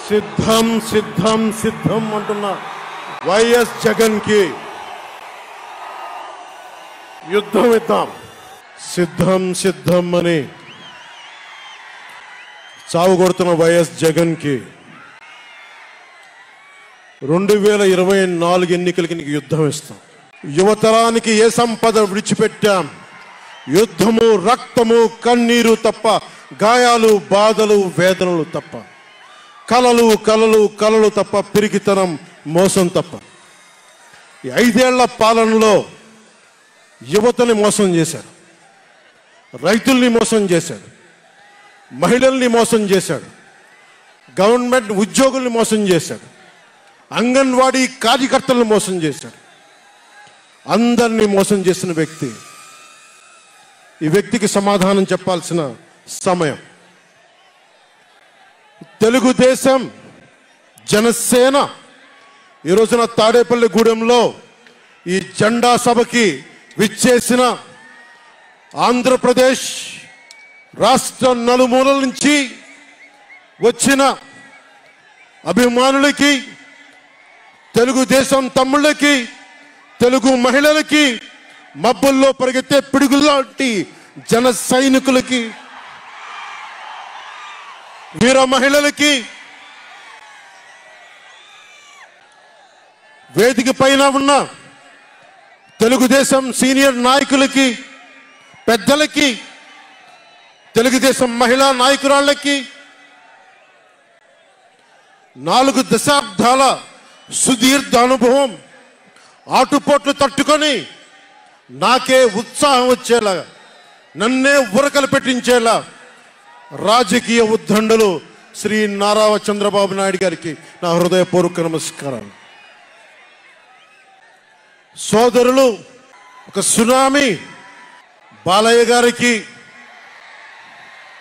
సిద్ధం సిద్ధం సిద్ధం అంటున్న వైఎస్ జగన్ కి యుద్ధం ఇద్దాం. సిద్ధం సిద్ధం అని చావు కొడుతున్న వైఎస్ జగన్ కి 2024 ఎన్నికలకి నీకు యుద్ధం ఇస్తాం. యువతరానికి ఏ సంపద విడిచిపెట్టాం? యుద్ధము, రక్తము, కన్నీరు తప్ప, గాయాలు, బాధలు, వేదనలు తప్ప, కలలు కలలు కలలు తప్ప, పిరికితనం, మోసం తప్ప. ఈ 5 ఏళ్ల పాలనలో యువతని మోసం చేశాడు, రైతుల్ని మోసం చేశాడు, మహిళల్ని మోసం చేశాడు, గవర్నమెంట్ ఉద్యోగుల్ని మోసం చేశాడు, అంగన్వాడీ కార్యకర్తలను మోసం చేశాడు. అందరినీ మోసం చేసిన వ్యక్తి. ఈ వ్యక్తికి సమాధానం చెప్పాల్సిన సమయం. తెలుగుదేశం, జనసేన ఈ రోజున తాడేపల్లి గూడెంలో ఈ జెండా సభకి విచ్చేసిన ఆంధ్రప్రదేశ్ రాష్ట్ర నలుమూలల నుంచి వచ్చిన అభిమానులకి, తెలుగుదేశం తమ్ముళ్ళకి, తెలుగు మహిళలకి, మబ్బుల్లో పరిగెత్తే పిడుగులాంటి జన సైనికులకి, వీర మహిళలకి, వేదిక పైన ఉన్న తెలుగుదేశం సీనియర్ నాయకులకి, పెద్దలకి, తెలుగుదేశం మహిళా నాయకురాళ్ళకి, 4 దశాబ్దాల సుదీర్ఘ అనుభవం, ఆటుపోట్లు తట్టుకొని నాకే ఉత్సాహం వచ్చేలా, నన్నే ఉరకలు పెట్టించేలా రాజకీయ ఉద్దండులు శ్రీ నారా చంద్రబాబు నాయుడు గారికి నా హృదయపూర్వక నమస్కారాలు. సోదరులు ఒక సునామీ బాలయ్య గారికి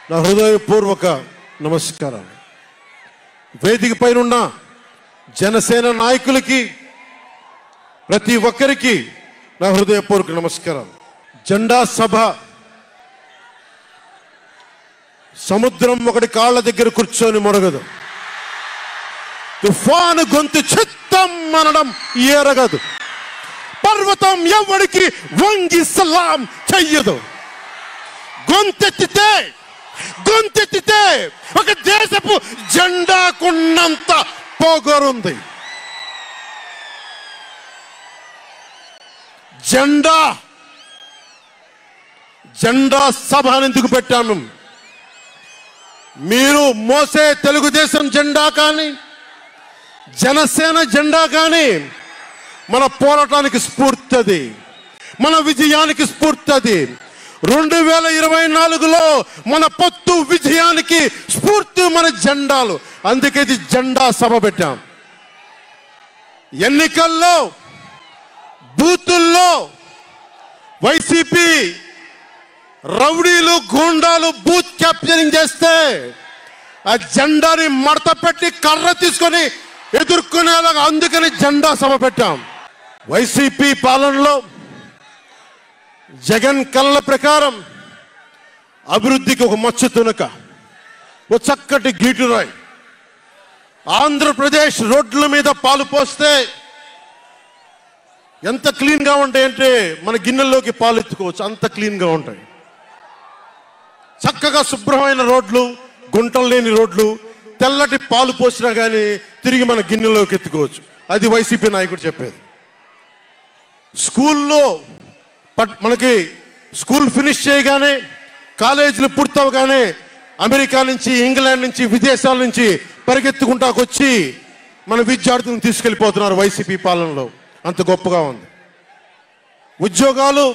నా హృదయపూర్వక నమస్కారాలు. వేదిక పైన ఉన్న జనసేన నాయకులకి, ప్రతి ఒక్కరికి నా హృదయపూర్వక నమస్కారాలు. జెండా సభ సముద్రం ఒకటి కాళ్ళ దగ్గర కూర్చొని మొరగదు, తుఫాను గొంతు చిత్తం అనడం ఎరగదు, పర్వతం ఎవరికి వంగి సలాం చెయ్యదు. గొంతెత్తితే ఒక దేశపు జెండాకున్నంత పొగరుంది. జెండా సభ ఎందుకు పెట్టాను? మీరు మోసే తెలుగుదేశం జెండా కానీ, జనసేన జెండా కానీ మన పోరాటానికి స్ఫూర్తి, మన విజయానికి స్ఫూర్తి. 2024లో మన పొత్తు విజయానికి స్ఫూర్తి మన జెండాలు. అందుకే ఇది జెండా సభ పెట్టాం. ఎన్నికల్లో బూతుల్లో వైసీపీ రౌడీలు, గూండాలు బూత్ క్యాప్చరింగ్ చేస్తే ఆ జెండాని మడత పెట్టి కర్ర తీసుకొని ఎదుర్కొనేలాగా, అందుకని జెండా సభ పెట్టాం. వైసీపీ పాలనలో జగన్ కళ్ళ ప్రకారం అభివృద్ధికి ఒక మచ్చు తునక, ఒక చక్కటి గీటురాయి. ఆంధ్రప్రదేశ్ రోడ్ల మీద పాలు పోస్తే ఎంత క్లీన్గా ఉంటాయంటే మన గిన్నెల్లోకి పాలు ఎత్తుకోవచ్చు, అంత క్లీన్గా ఉంటాయి. చక్కగా శుభ్రమైన రోడ్లు, గుంటలు లేని రోడ్లు, తెల్లటి పాలు పోసినా కానీ తిరిగి మన గిన్నెలోకి ఎత్తుకోవచ్చు. అది వైసీపీ నాయకుడు చెప్పేది. స్కూల్లో మనకి స్కూల్ ఫినిష్ చేయగానే, కాలేజీలు పూర్తవగానే అమెరికా నుంచి, ఇంగ్లాండ్ నుంచి, విదేశాల నుంచి పరిగెత్తుకుంటాకొచ్చి మన విద్యార్థులను తీసుకెళ్ళిపోతున్నారు వైసీపీ పాలనలో. అంత గొప్పగా ఉంది. ఉద్యోగాలు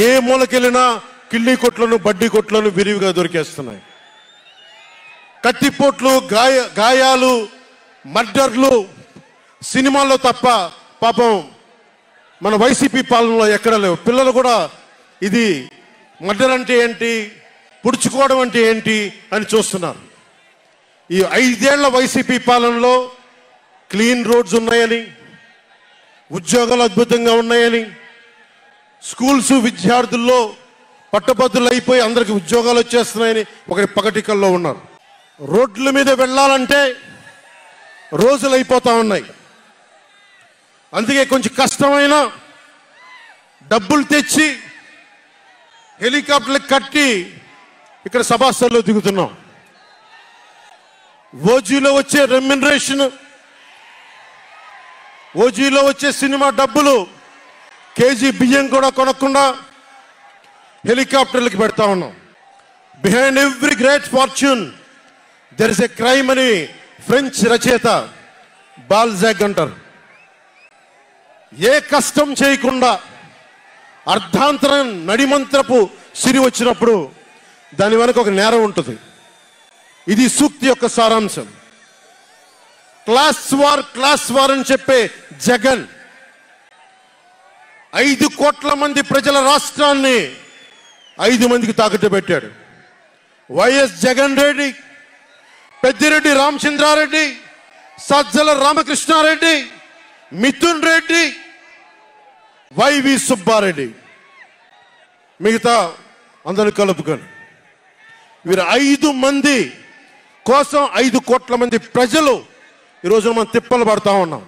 ఏ మూలకెళ్ళినా కిళ్ళీ కొట్లను, బడ్డీ కొట్లను విరివిగా దొరికేస్తున్నాయి. కత్తిపోట్లు, గాయాలు, మర్డర్లు సినిమాల్లో తప్ప పాపం మన వైసీపీ పాలనలో ఎక్కడ లేవు. పిల్లలు కూడా ఇది మర్డర్ అంటే ఏంటి, పుడుచుకోవడం అంటే ఏంటి అని చూస్తున్నారు. ఈ 5 ఏళ్ల వైసీపీ పాలనలో క్లీన్ రోడ్స్ ఉన్నాయని, ఉద్యోగాలు అద్భుతంగా ఉన్నాయని, స్కూల్స్ విద్యార్థుల్లో పట్టభద్రులు అయిపోయి అందరికి ఉద్యోగాలు వచ్చేస్తున్నాయని ఒకటి పగటికల్లో ఉన్నారు. రోడ్ల మీద వెళ్ళాలంటే రోజులు అయిపోతా ఉన్నాయి. అందుకే కొంచెం కష్టమైన డబ్బులు తెచ్చి హెలికాప్టర్లు కట్టి ఇక్కడ సభాస్థల్లో దిగుతున్నాం. ఓజీలో వచ్చే రెమ్యునరేషన్, ఓజీలో వచ్చే సినిమా డబ్బులు కేజీ బియ్యం కూడా కొనకుండా హెలికాప్టర్లకు పెడతా ఉన్నాం. Behind every great fortune there is a crime అని ఫ్రెంచ్ రచయిత బాల్జాక్ అంటారు. ఏ కష్టం చేయకుండా అర్ధాంతరం నడిమంత్రపు సిరి వచ్చినప్పుడు దాని వెనక ఒక నేరం ఉంటుంది. ఇది సూక్తి యొక్క సారాంశం. క్లాస్ వార్ అని చెప్పే జగన్ 5 కోట్ల మంది ప్రజల రాష్ట్రాన్ని 5 మందికి తాకట్టు పెట్టాడు. వైఎస్ జగన్ రెడ్డి, పెద్దిరెడ్డి రామచంద్రారెడ్డి, సజ్జల రామకృష్ణారెడ్డి, మిథున్ రెడ్డి, వైవి సుబ్బారెడ్డి, మిగతా అందరూ కలుపుకొని వీరు 5 మంది కోసం 5 కోట్ల మంది ప్రజలు ఈరోజు మనం తిప్పలు పడతా ఉన్నాం,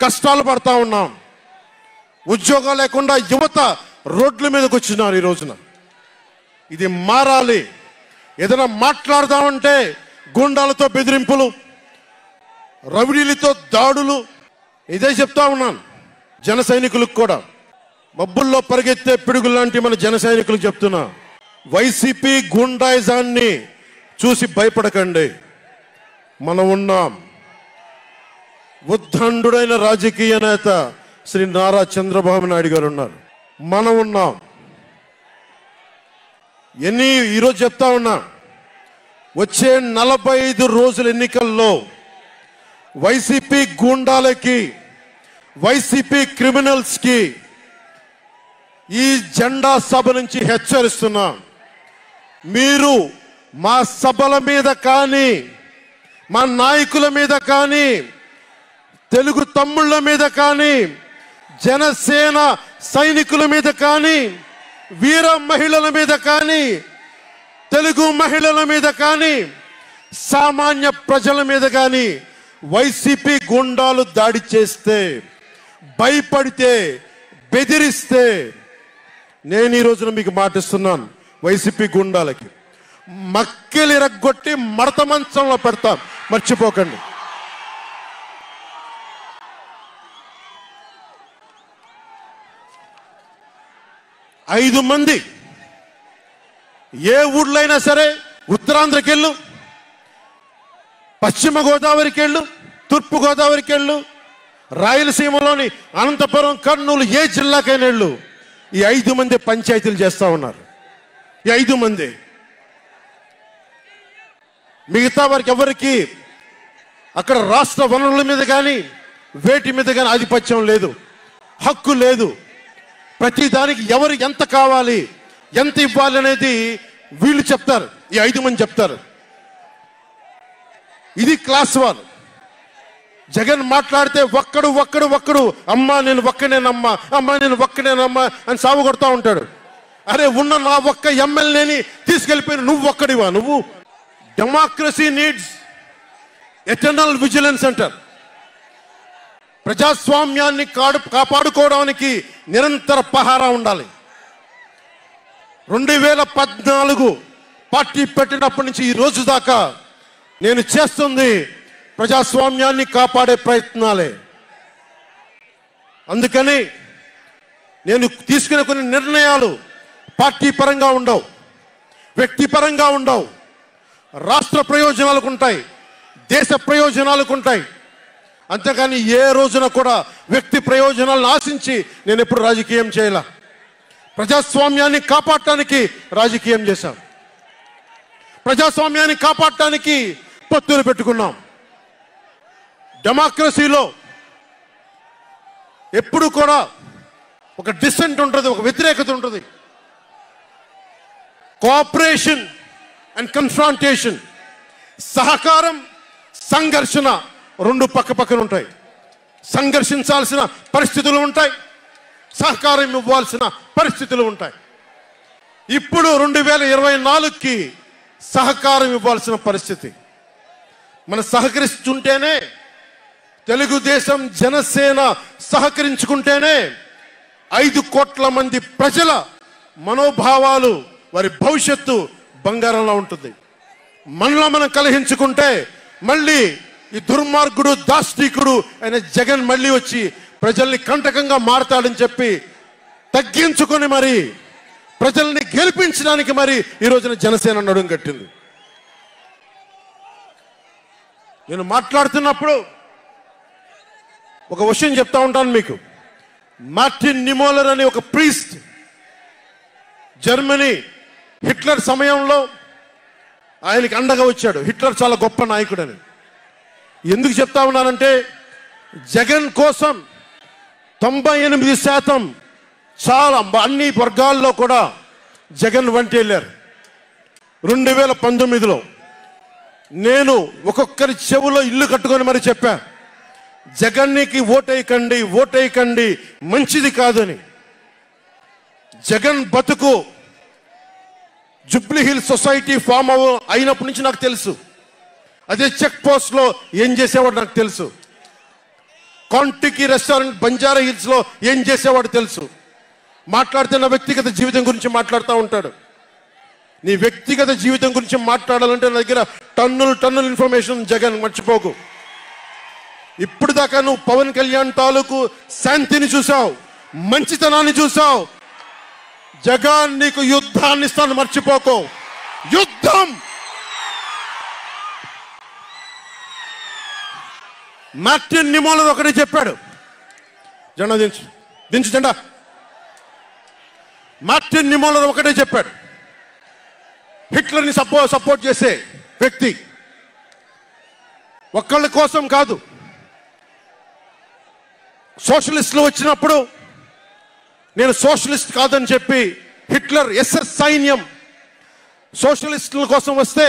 కష్టాలు పడతా ఉన్నాం. ఉద్యోగాలు లేకుండా యువత రోడ్ల మీదకి వచ్చినారు. ఈ రోజున ఇది మారాలి. ఏదైనా మాట్లాడదామంటే గుండాలతో బెదిరింపులు, రవిడీలతో దాడులు. ఇదే చెప్తా ఉన్నాను జన సైనికులకు కూడా, మబ్బుల్లో పరిగెత్తే పిడుగులు లాంటి మన జన సైనికులకు చెప్తున్నా, వైసీపీ గుండాయిజాన్ని చూసి భయపడకండి. మనం ఉన్నాం. ఉద్దండుడైన రాజకీయ నేత శ్రీ నారా చంద్రబాబు నాయుడు గారు ఉన్నారు. మనం ఉన్నాం. ఈరోజు చెప్తా ఉన్నా, వచ్చే 45 రోజుల ఎన్నికల్లో వైసీపీ గూండాలకి, వైసీపీ క్రిమినల్స్ కి ఈ జెండా సభ నుంచి హెచ్చరిస్తున్నా, మీరు మా సభల మీద కానీ, మా నాయకుల మీద కానీ, తెలుగు తమ్ముళ్ళ మీద కానీ, జనసేన సైనికుల మీద కానీ, వీర మహిళల మీద కానీ, తెలుగు మహిళల మీద కానీ, సామాన్య ప్రజల మీద కానీ వైసీపీ గుండాలు దాడి చేస్తే, భయపడితే, బెదిరిస్తే నేను ఈ రోజున మీకు మాటిస్తున్నాను, వైసీపీ గుండాలకి మక్కెలి రగ్గొట్టి మడత మంచంలో పెడతాం, మర్చిపోకండి. ఐదు మంది ఏ ఊళ్ళో అయినా సరే, ఉత్తరాంధ్రకి వెళ్ళు, పశ్చిమ గోదావరికి వెళ్ళు, తూర్పు గోదావరికి వెళ్ళు, రాయలసీమలోని అనంతపురం, కర్నూలు, ఏ జిల్లాకైనా వెళ్ళు, ఈ 5 మంది పంచాయతీలు చేస్తా ఉన్నారు. ఈ 5 మంది, మిగతా వారికి ఎవరికి అక్కడ రాష్ట్ర వనరుల మీద కానీ, వేటి మీద కానీ ఆధిపత్యం లేదు, హక్కు లేదు. ప్రతి దానికి ఎవరు ఎంత కావాలి, ఎంత ఇవ్వాలి అనేది వీళ్ళు చెప్తారు, ఈ 5 మంది చెప్తారు. ఇది క్లాస్ వార్. జగన్ మాట్లాడితే ఒక్కడు అమ్మా నేను ఒక్కనేనమ్మా, అమ్మా నేను ఒక్కనేనమ్మా అని సాగు కొడతా ఉంటాడు. అరే ఉన్న నా ఒక్క ఎమ్మెల్యేని తీసుకెళ్ళిపోయిన నువ్వు ఒక్కడివా? నువ్వు డెమోక్రసీ నీడ్స్ ఎటర్నల్ విజిలెన్స్ అంటారు. ప్రజాస్వామ్యాన్ని కాపాడుకోవడానికి నిరంతర పహారా ఉండాలి. 2014 పార్టీ పెట్టినప్పటి నుంచి ఈ రోజు దాకా నేను చేస్తుంది ప్రజాస్వామ్యాన్ని కాపాడే ప్రయత్నాలే. అందుకని నేను తీసుకునే కొన్ని నిర్ణయాలు పార్టీ పరంగా ఉండవు, వ్యక్తిపరంగా ఉండవు, రాష్ట్ర ప్రయోజనాలకు ఉంటాయి, దేశ ప్రయోజనాలకు ఉంటాయి. అంతేకాని ఏ రోజున కూడా వ్యక్తి ప్రయోజనాలను ఆశించి నేను ఎప్పుడు రాజకీయం చేయాల. ప్రజాస్వామ్యాన్ని కాపాడటానికి రాజకీయం చేశాం, ప్రజాస్వామ్యాన్ని కాపాడటానికి పొత్తులు పెట్టుకున్నాం. డెమోక్రసీలో ఎప్పుడు కూడా ఒక డిసెంట్ ఉంటుంది, ఒక వ్యతిరేకత ఉంటుంది. కోఆపరేషన్ అండ్ కన్ఫ్రాంటేషన్, సహకారం, సంఘర్షణ రెండు పక్క పక్కన ఉంటాయి. సంఘర్షించాల్సిన పరిస్థితులు ఉంటాయి, సహకారం ఇవ్వాల్సిన పరిస్థితులు ఉంటాయి. ఇప్పుడు 2024కి సహకారం ఇవ్వాల్సిన పరిస్థితి. మనం సహకరిస్తుంటేనే తెలుగుదేశం జనసేన సహకరించుకుంటేనే 5 కోట్ల మంది ప్రజల మనోభావాలు, వారి భవిష్యత్తు బంగారంలో ఉంటుంది. మనలో మనం కలహించుకుంటే మళ్ళీ ఈ దుర్మార్గుడు, దాష్టికుడు అయిన జగన్ మళ్ళీ వచ్చి ప్రజల్ని కంటకంగా మారతాడని చెప్పి తగ్గించుకొని మరి ప్రజల్ని గెలిపించడానికి మరి ఈ రోజున జనసేన నడుం కట్టింది. నేను మాట్లాడుతున్నప్పుడు ఒక విషయం చెప్తా ఉంటాను మీకు. మార్టిన్ నిమోలర్ అనే ఒక ప్రీస్ట్, జర్మనీ హిట్లర్ సమయంలో ఆయనకి అండగా వచ్చాడు. హిట్లర్ చాలా గొప్ప నాయకుడని ఎందుకు చెప్తా ఉన్నానంటే, జగన్ కోసం 98% చాలా అన్ని వర్గాల్లో కూడా జగన్ వంటి వెళ్ళారు. 2019లో నేను ఒక్కొక్కరి చెవులో ఇల్లు కట్టుకొని మరి చెప్పా, జగన్నికి ఓటేయకండి, ఓటేయకండి, మంచిది కాదని. జగన్ బతుకు జుబ్లీ హిల్ సొసైటీ ఫామ్ అయినప్పటి నుంచి నాకు తెలుసు. అదే చెక్ పోస్ట్ లో ఏం చేసేవాడు నాకు తెలుసు. కాంటికి రెస్టారెంట్ బంజారా హిల్స్ లో ఏం చేసేవాడు తెలుసు. మాట్లాడితే నా వ్యక్తిగత జీవితం గురించి మాట్లాడుతూ ఉంటాడు. నీ వ్యక్తిగత జీవితం గురించి మాట్లాడాలంటే నా దగ్గర టన్నుల ఇన్ఫర్మేషన్ జగన్, మర్చిపోకు. ఇప్పుడు దాకా నువ్వు పవన్ కళ్యాణ్ తాలూకు శాంతిని చూసావు, మంచితనాన్ని చూసావు. జగన్ నీకు యుద్ధాన్ని ఇస్తాను, మర్చిపోకు. యుద్ధం. మార్టిన్ నిమోలర్ ఒకటే చెప్పాడు, జెండా దించు జెండా. మార్టిన్ నిమోలర్ ఒకటే చెప్పాడు, హిట్లర్ని సపోర్ట్ చేసే వ్యక్తి ఒక్కళ్ళ కోసం కాదు. సోషలిస్టులు వచ్చినప్పుడు నేను సోషలిస్ట్ కాదని చెప్పి హిట్లర్ ఎస్ఎస్ సైన్యం సోషలిస్టుల కోసం వస్తే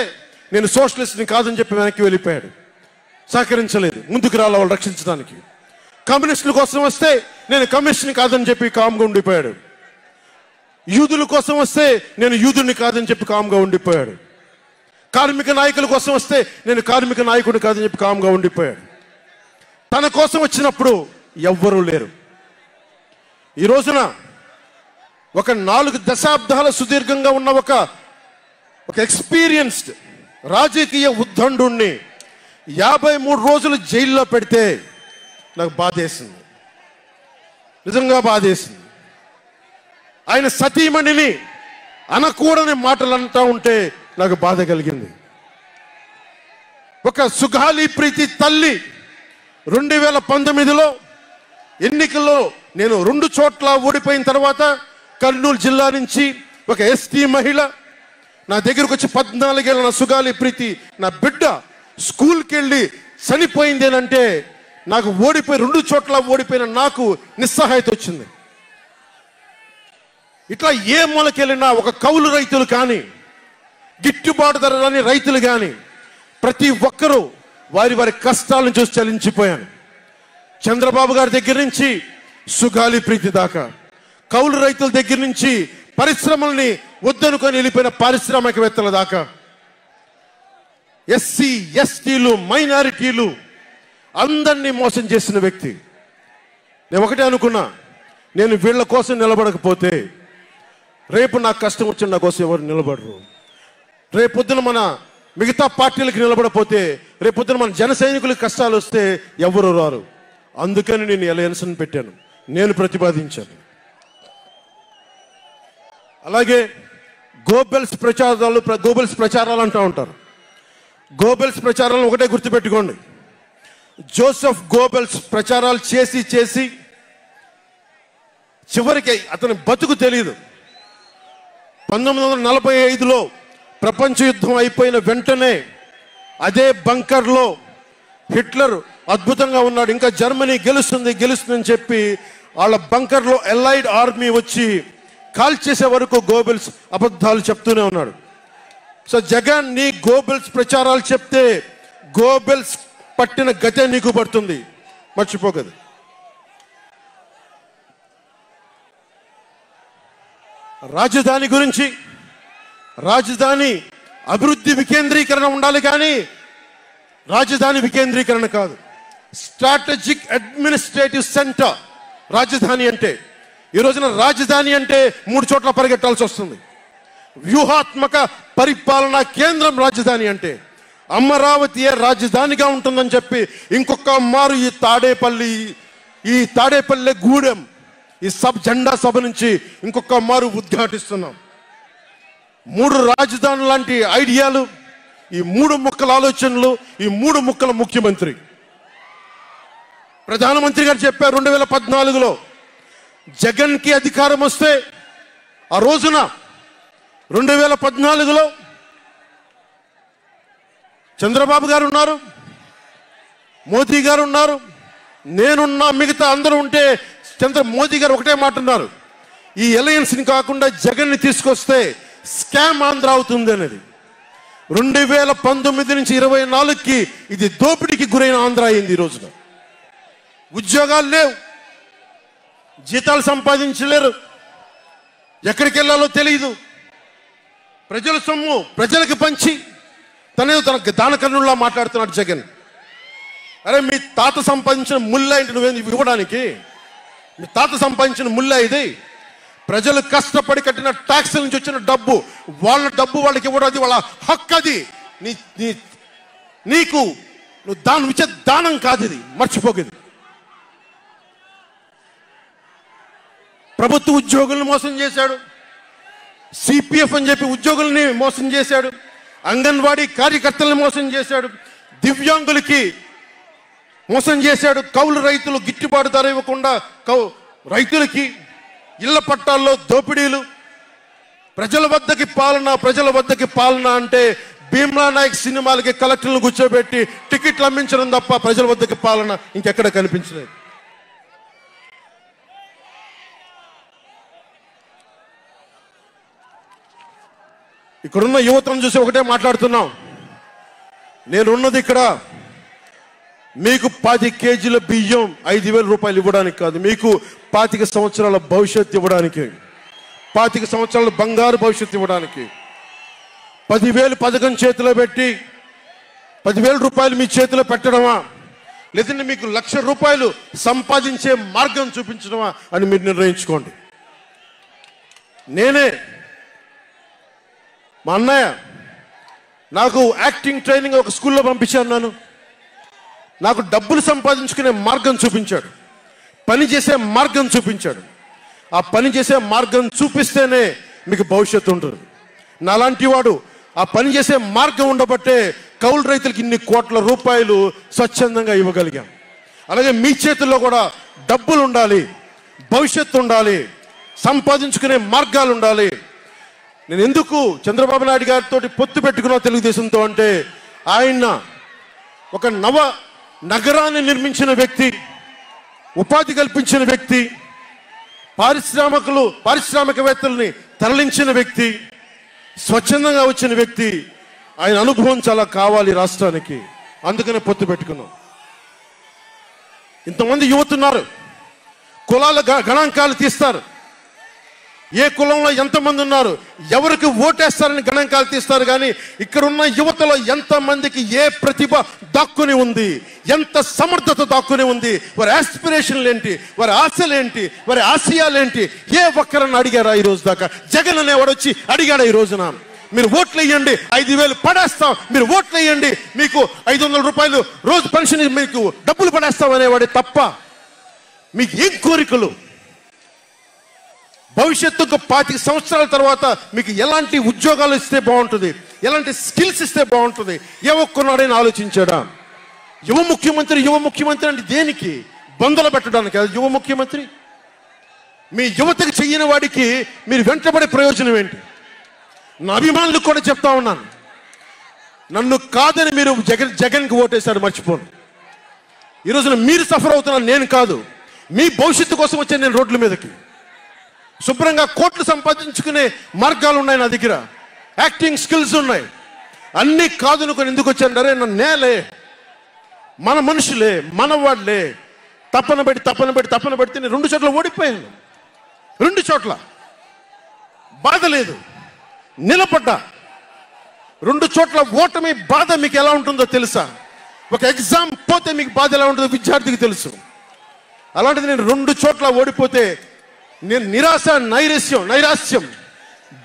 నేను సోషలిస్ట్ని కాదని చెప్పి వెనక్కి వెళ్ళిపోయాడు. సహకరించలేదు, ముందుకు రాల వాళ్ళు రక్షించడానికి. కమ్యూనిస్టుల కోసం వస్తే నేను కమ్యూనిస్ట్ని కాదని చెప్పి కామ్గా ఉండిపోయాడు. యూదుల కోసం వస్తే నేను యూదుని కాదని చెప్పి కామ్గా ఉండిపోయాడు. కార్మిక నాయకుల కోసం వస్తే నేను కార్మిక నాయకుడు కాదని చెప్పి కామ్గా ఉండిపోయాడు. తన కోసం వచ్చినప్పుడు ఎవ్వరూ లేరు. ఈ రోజున ఒక 4 దశాబ్దాల సుదీర్ఘంగా ఉన్న ఒక ఎక్స్పీరియన్స్డ్ రాజకీయ ఉద్దండుణ్ణి 53 రోజులు జైల్లో పెడితే నాకు బాధేసింది, నిజంగా బాధేసింది. ఆయన సతీమణిని అనకూడని మాటలు అంటూ ఉంటే నాకు బాధ కలిగింది. ఒక సుగాలి ప్రీతి తల్లి 2019లో ఎన్నికల్లో నేను 2 చోట్ల ఓడిపోయిన తర్వాత కర్నూలు జిల్లా నుంచి ఒక ఎస్టీ మహిళ నా దగ్గరకు వచ్చి 14 ఏళ్ళ నా సుగాలి ప్రీతి నా బిడ్డ స్కూల్కి వెళ్ళి చనిపోయిందేనంటే నాకు 2 చోట్ల ఓడిపోయిన నాకు నిస్సహాయత వచ్చింది. ఇట్లా ఏ మూలకెళ్ళినా ఒక కౌలు రైతులు కానీ, గిట్టుబాటు ధర రాని రైతులు కానీ ప్రతి ఒక్కరూ వారి కష్టాలను చూసి చలించిపోయాను. చంద్రబాబు గారి దగ్గర నుంచి సుగాలి ప్రీతి దాకా, కౌలు రైతుల దగ్గర నుంచి పరిశ్రమల్ని వద్దనుకొని వెళ్ళిపోయిన పారిశ్రామికవేత్తల దాకా, ఎస్సీ ఎస్టీలు మైనారిటీలు అందరినీ మోసం చేసిన వ్యక్తి. నేను ఒకటే అనుకున్నా, నేను వీళ్ళ కోసం నిలబడకపోతే రేపు నాకు కష్టం వచ్చిన నా కోసం ఎవరు నిలబడరు. రేపొద్దున మన మిగతా పార్టీలకు నిలబడపోతే రేపొద్దున మన జన సైనికులకు కష్టాలు వస్తే ఎవరు రారు. అందుకని నేను అలయన్స్ని పెట్టాను, నేను ప్రతిపాదించాను. అలాగే గోబెల్స్ ప్రచారాలు అంటూ ఉంటారు. గోబెల్స్ ప్రచారాలను ఒకటే గుర్తుపెట్టుకోండి, జోసెఫ్ గోబెల్స్ ప్రచారాలు చేసి చివరికి అతని బతుకు తెలియదు. 1945లో ప్రపంచ యుద్ధం అయిపోయిన వెంటనే అదే బంకర్లో హిట్లర్ అద్భుతంగా ఉన్నాడు, ఇంకా జర్మనీ గెలుస్తుందని చెప్పి వాళ్ళ బంకర్లో ఎలైడ్ ఆర్మీ వచ్చి కాల్ చేసే వరకు గోబెల్స్ అబద్ధాలు చెప్తూనే ఉన్నాడు. సో జగన్ నీ గోబెల్స్ ప్రచారాలు చెప్తే గోబెల్స్ పట్టిన గతే నీకు పడుతుంది, మర్చిపోకదు. రాజధాని గురించి, రాజధాని అభివృద్ధి వికేంద్రీకరణ ఉండాలి కానీ రాజధాని వికేంద్రీకరణ కాదు. స్ట్రాటజిక్ అడ్మినిస్ట్రేటివ్ సెంటర్ రాజధాని అంటే. ఈ రోజున రాజధాని అంటే 3 చోట్ల పరిగెట్టాల్సి వస్తుంది. వ్యూహాత్మక పరిపాలనా కేంద్రం రాజధాని అంటే. అమరావతియే రాజధానిగా ఉంటుందని చెప్పి ఇంకొక మారు ఈ తాడేపల్లి గూడెం ఈ జెండా సభ నుంచి ఇంకొక మారు ఉద్ఘాటిస్తున్నాం. 3 రాజధానులు లాంటి ఐడియాలు, ఈ 3 ముక్కల ఆలోచనలు, ఈ 3 ముక్కల ముఖ్యమంత్రి. ప్రధానమంత్రి గారు చెప్పారు 2014లో జగన్కి అధికారం వస్తే, ఆ రోజున 2014లో చంద్రబాబు గారు ఉన్నారు, మోదీ గారు ఉన్నారు, నేనున్నా, మిగతా అందరూ ఉంటే మోదీ గారు ఒకటే మాట ఉన్నారు, ఈ అలయన్స్ని కాకుండా జగన్ని తీసుకొస్తే స్కామ్ ఆంధ్ర అవుతుంది అనేది. 2019 నుంచి 24కి ఇది దోపిడీకి గురైన ఆంధ్ర అయింది. ఈ రోజున ఉద్యోగాలు లేవు, జీతాలు సంపాదించలేరు, ఎక్కడికి వెళ్ళాలో తెలియదు. ప్రజల సొమ్ము ప్రజలకు పంచి తన దానకర్ణుల్లా మాట్లాడుతున్నాడు జగన్. అరే, మీ తాత సంపాదించిన ముల్ల ఏంటి నువ్వేంది ఇవ్వడానికి? మీ తాత సంపాదించిన ముల్ల ఇది. ప్రజలు కష్టపడి కట్టిన ట్యాక్స్ నుంచి వచ్చిన డబ్బు, వాళ్ళ డబ్బు వాళ్ళకి ఇవ్వడం, అది వాళ్ళ హక్కు. అది నీకు నువ్వు దానం ఇచ్చే దానం కాదు, ఇది మర్చిపోకేది. ప్రభుత్వ ఉద్యోగులను మోసం చేశాడు, సిపిఎఫ్ అని చెప్పి ఉద్యోగుల్ని మోసం చేశాడు, అంగన్వాడీ కార్యకర్తలను మోసం చేశాడు, దివ్యాంగులకి మోసం చేశాడు, కౌలు రైతులు గిట్టుబాటు ధర ఇవ్వకుండా రైతులకి ఇళ్ల పట్టాల్లో దోపిడీలు. ప్రజల వద్దకి పాలన అంటే భీమ్లా నాయక్ సినిమాలకి కలెక్టర్లను కూర్చోబెట్టి టికెట్లు అమ్మించడం తప్ప ప్రజల వద్దకి పాలన ఇంకెక్కడ కనిపించలేదు. ఇక్కడున్న యువతను చూసి ఒకటే మాట్లాడుతున్నాం. నేనున్నది ఇక్కడ మీకు 10 కేజీల బియ్యం 5,000 రూపాయలు ఇవ్వడానికి కాదు, మీకు 25 సంవత్సరాల భవిష్యత్తు ఇవ్వడానికి, 25 సంవత్సరాల బంగారు భవిష్యత్తు ఇవ్వడానికి. 10,000 పథకం చేతిలో పెట్టి 10,000 రూపాయలు మీ చేతిలో పెట్టడమా, లేదంటే మీకు 1,00,000 రూపాయలు సంపాదించే మార్గం చూపించడమా అని మీరు నిర్ణయించుకోండి. మా అన్నయ్య నాకు యాక్టింగ్ ట్రైనింగ్ ఒక స్కూల్లో పంపించాను. నాకు డబ్బులు సంపాదించుకునే మార్గం చూపించాడు, పని చేసే మార్గం చూపించాడు. ఆ పని చేసే మార్గం చూపిస్తేనే మీకు భవిష్యత్తు ఉంటుంది. నాలాంటి వాడు ఆ పని చేసే మార్గం ఉండబట్టే కౌలు రైతులకి ఇన్ని కోట్ల రూపాయలు స్వచ్ఛందంగా ఇవ్వగలిగాం. అలాగే మీ చేతుల్లో కూడా డబ్బులు ఉండాలి, భవిష్యత్తు ఉండాలి, సంపాదించుకునే మార్గాలు ఉండాలి. నేను ఎందుకు చంద్రబాబు నాయుడు గారితో పొత్తు పెట్టుకున్నా తెలుగుదేశంతో అంటే, ఆయన ఒక నగరాన్ని నిర్మించిన వ్యక్తి, ఉపాధి కల్పించిన వ్యక్తి, పారిశ్రామికవేత్తల్ని తరలించిన వ్యక్ి, స్వచ్ఛందంగా వచ్చిన వ్యక్తి. ఆయన అనుభవం చాలా కావాలి రాష్ట్రానికి, అందుకనే పొత్తు పెట్టుకున్నాం. ఇంతమంది యువతున్నారు, కులాల గణాంకాలు తీస్తారు, ఏ కులంలో ఎంతమంది ఉన్నారు, ఎవరికి ఓటేస్తారని గణాంకాలు తీస్తారు. కానీ ఇక్కడున్న యువతలో ఎంతమందికి ఏ ప్రతిభ దాక్కుని ఉంది, ఎంత సమర్థత దాక్కుని ఉంది, వారి ఆస్పిరేషన్లు ఏంటి, వారి ఆశలు ఏంటి, వారి ఆశయాలు ఏంటి, ఏ ఒక్కరన్నా అడిగారా ఈ రోజు దాకా? జగన్ అనేవాడు వచ్చి అడిగాడా ఈ రోజున? మీరు ఓట్లు వేయండి, 5,000 పడేస్తాం, మీరు ఓట్లు వేయండి, మీకు 500 రూపాయలు రోజు పెన్షన్, మీకు డబ్బులు పడేస్తాం అనేవాడే తప్ప మీకు ఏం కోరికలు? భవిష్యత్తుకు 25 సంవత్సరాల తర్వాత మీకు ఎలాంటి ఉద్యోగాలు ఇస్తే బాగుంటుంది, ఎలాంటి స్కిల్స్ ఇస్తే బాగుంటుంది, ఏ ఒక్కనాడైనా ఆలోచించాడా? యువ ముఖ్యమంత్రి అంటే దేనికి? బంధులు పెట్టడానికి అది యువ ముఖ్యమంత్రి? మీ యువతకు చెయ్యని వాడికి మీరు వెంటబడే ప్రయోజనం ఏంటి? నా అభిమానులకు కూడా చెప్తా ఉన్నాను, నన్ను కాదని మీరు జగన్కి ఓటేశారు, మర్చిపోను. ఈ రోజున మీరు సఫర్ అవుతున్నారు, నేను కాదు. మీ భవిష్యత్తు కోసం వచ్చే నేను రోడ్ల మీదకి శుభ్రంగా కోట్లు సంపాదించుకునే మార్గాలు ఉన్నాయి నా దగ్గర, యాక్టింగ్ స్కిల్స్ ఉన్నాయి, అన్నీ కాదనుకొని ఎందుకు వచ్చాను? అరే నా నేలే, మన మనుషులే, మన వాళ్ళే, తప్పన పెడితే నేను 2 చోట్ల ఓడిపోయాను. 2 చోట్ల బాధ లేదు, నిలబడ్డా. 2 చోట్ల ఓటమి బాధ మీకు ఎలా ఉంటుందో తెలుసా? ఒక ఎగ్జామ్ పోతే మీకు బాధ ఎలా ఉంటుందో విద్యార్థికి తెలుసు. అలాంటిది నేను 2 చోట్ల ఓడిపోతే నేను నైరాశ్యం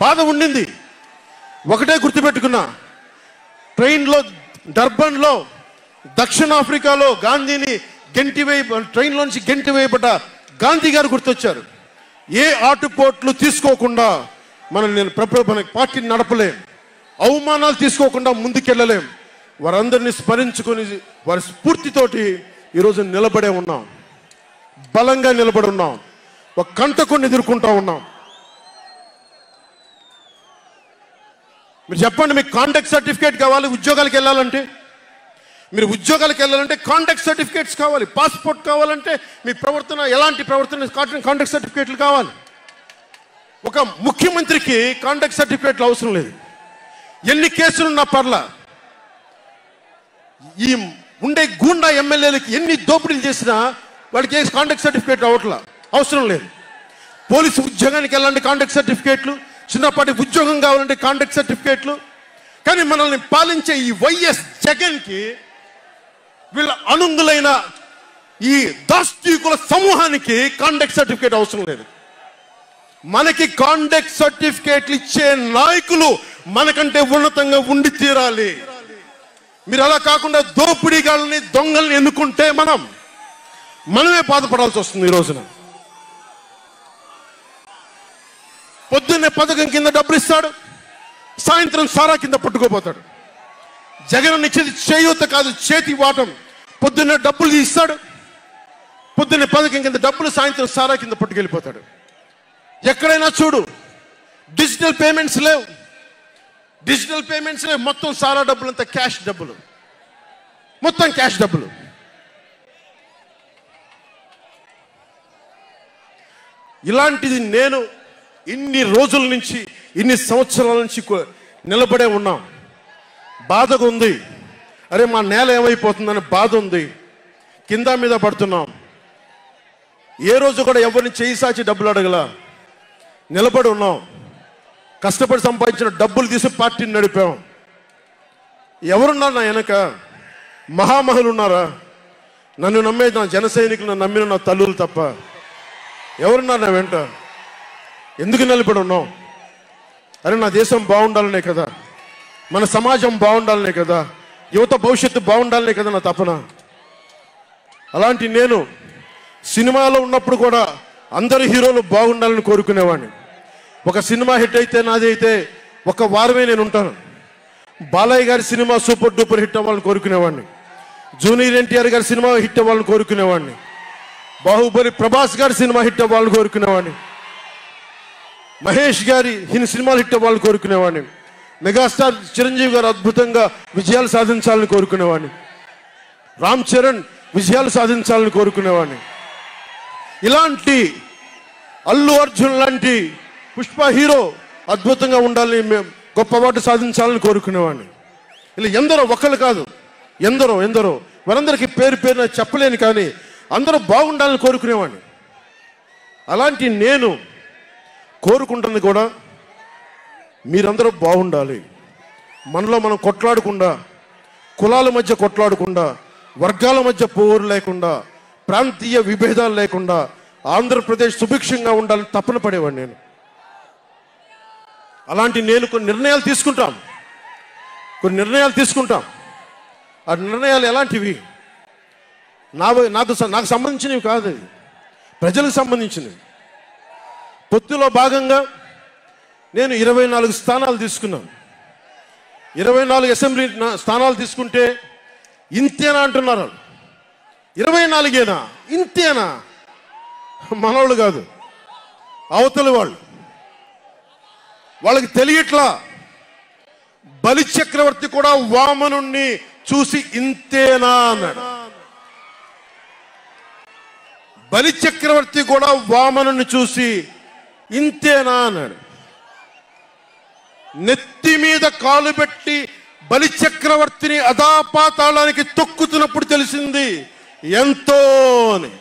బాధ ఉండింది. ఒకటే గుర్తుపెట్టుకున్నా, ట్రైన్లో డర్బన్లో దక్షిణాఫ్రికాలో గాంధీని ట్రైన్లోంచి గెంటి వేయబడ్డ గాంధీ గారు గుర్తొచ్చారు. ఏ ఆటుపోట్లు తీసుకోకుండా మన పార్టీని నడపలేం, అవమానాలు తీసుకోకుండా ముందుకెళ్ళలేం. వారందరినీ స్మరించుకొని వారి స్ఫూర్తితోటి ఈరోజు నిలబడే ఉన్నాం, బలంగా నిలబడి ఉన్నాం, ఒక కంటకొని ఎదుర్కొంటా ఉన్నాం. మీరు చెప్పండి, మీకు కాంటాక్ట్ సర్టిఫికేట్ కావాలి ఉద్యోగాలకు వెళ్ళాలంటే? మీరు ఉద్యోగాలకు వెళ్ళాలంటే కాంటాక్ట్ సర్టిఫికేట్స్ కావాలి, పాస్పోర్ట్ కావాలంటే మీ ప్రవర్తన ఎలాంటి ప్రవర్తన కాంటాక్ట్ సర్టిఫికేట్లు కావాలి. ఒక ముఖ్యమంత్రికి కాంటాక్ట్ సర్టిఫికేట్లు అవసరం లేదు. ఎన్ని కేసులున్నా పర్లా, ఈ ఉండే గూండా ఎమ్మెల్యేలకి ఎన్ని దోపిడీలు చేసినా వాళ్ళకి కాంటాక్ట్ సర్టిఫికేట్ అవసరం లేదు. పోలీసు ఉద్యోగానికి వెళ్ళాలంటే కాంటాక్ట్ సర్టిఫికేట్లు, చిన్నపాటి ఉద్యోగం కావాలంటే కాంటాక్ట్ సర్టిఫికేట్లు. కానీ మనల్ని పాలించే ఈ వైఎస్ జగన్కి, వీళ్ళ అనుంగులైన ఈ దాష్టీకుల సమూహానికి కాంటాక్ట్ సర్టిఫికేట్ అవసరం లేదు. మనకి కాంటాక్ట్ సర్టిఫికేట్లు ఇచ్చే నాయకులు మనకంటే ఉన్నతంగా ఉండి తీరాలి. మీరు అలా కాకుండా దోపిడీగాళ్ళని దొంగల్ని ఎన్నుకుంటే మనమే బాధపడాల్సి వస్తుంది. ఈ రోజున పొద్దున్నే పథకం కింద డబ్బులు ఇస్తాడు, సాయంత్రం సారా కింద పట్టుకోపోతాడు. జగన్ ఇచ్చేది చేయూత కాదు, చేతి వాటం. పొద్దున్నే డబ్బులు ఇస్తాడు, పొద్దున్నే పథకం కింద డబ్బులు, సాయంత్రం సారా కింద పట్టుకెళ్ళిపోతాడు. ఎక్కడైనా చూడు, డిజిటల్ పేమెంట్స్ లేవు, మొత్తం సారా డబ్బులంతా క్యాష్ డబ్బులు, మొత్తం క్యాష్ డబ్బులు. ఇలాంటిది నేను ఇన్ని రోజుల నుంచి, ఇన్ని సంవత్సరాల నుంచి నిలబడే ఉన్నాం. బాధగా ఉంది, అరే మా నేల ఏమైపోతుందని బాధ ఉంది. కింద మీద పడుతున్నాం. ఏ రోజు కూడా ఎవరిని చేయి సాచి డబ్బులు అడగలా, నిలబడి ఉన్నాం. కష్టపడి సంపాదించిన డబ్బులు తీసి పార్టీని నడిపాం. ఎవరున్నారు నా వెనక? మహామహులు ఉన్నారా? నన్ను నమ్మే నా జన సైనికులు, నన్ను నమ్మిన నా తల్లులు తప్ప ఎవరున్నారు నా వెంట? ఎందుకు నిలబడి ఉన్నాం? అరే నా దేశం బాగుండాలనే కదా, మన సమాజం బాగుండాలనే కదా, యువత భవిష్యత్తు బాగుండాలనే కదా నా తపన. అలాంటి నేను సినిమాలో ఉన్నప్పుడు కూడా అందరు హీరోలు బాగుండాలని కోరుకునేవాడిని. ఒక సినిమా హిట్ అయితే, నాది అయితే, ఒక వారమే నేను ఉంటాను. బాలయ్య గారి సినిమా సూపర్ డూపర్ హిట్ అవ్వాలని కోరుకునేవాడిని. జూనియర్ ఎన్టీఆర్ గారి సినిమా హిట్ అవ్వాలని కోరుకునేవాడిని. బాహుబలి ప్రభాస్ గారి సినిమా హిట్ అవ్వాలని కోరుకునేవాడిని. మహేష్ గారి సినిమాలు హిట్ అవ్వాలని కోరుకునేవాడిని. మెగాస్టార్ చిరంజీవి గారు అద్భుతంగా విజయాలు సాధించాలని కోరుకునేవాడిని. రామ్ చరణ్ విజయాలు సాధించాలని కోరుకునేవాడిని. ఇలాంటి అల్లు అర్జున్ లాంటి పుష్ప హీరో అద్భుతంగా ఉండాలని, మేము గొప్ప అవార్డు సాధించాలని కోరుకునేవాడిని. ఇలా ఎందరో, ఒకళ్ళు కాదు, ఎందరో వారందరికీ పేరున చెప్పలేను, కానీ అందరూ బాగుండాలని కోరుకునేవాడిని. అలాంటి నేను కోరుకుంటుంది కూడా మీరందరూ బాగుండాలి. మనలో మనం కొట్లాడకుండా, కులాల మధ్య కొట్లాడకుండా, వర్గాల మధ్య పోరు లేకుండా, ప్రాంతీయ విభేదాలు లేకుండా ఆంధ్రప్రదేశ్ సుభిక్షంగా ఉండాలని తపన పడేవాడిని నేను. అలాంటి నేను కొన్ని నిర్ణయాలు తీసుకుంటాం. ఆ నిర్ణయాలు ఎలాంటివి? నాకు సంబంధించినవి కాదు, ప్రజలకు సంబంధించినవి. పొత్తులో భాగంగా నేను 24 స్థానాలు తీసుకున్నాను. 24 అసెంబ్లీ స్థానాలు తీసుకుంటే ఇంతేనా అంటున్నారు. 24ఏనా? ఇంతేనా? మనోళ్ళు కాదు, అవతలి వాళ్ళకి తెలియట్లా. బలి చక్రవర్తి కూడా వామనుణ్ణి చూసి ఇంతేనా అన్నాడు. బలి చక్రవర్తి కూడా వామనుణ్ణి చూసి ఇంతేనా అన్నాడు. నెత్తి మీద కాలు పెట్టి బలి చక్రవర్తిని అధాపాతాళానికి తొక్కుతున్నప్పుడు తెలిసింది ఎంతో అని.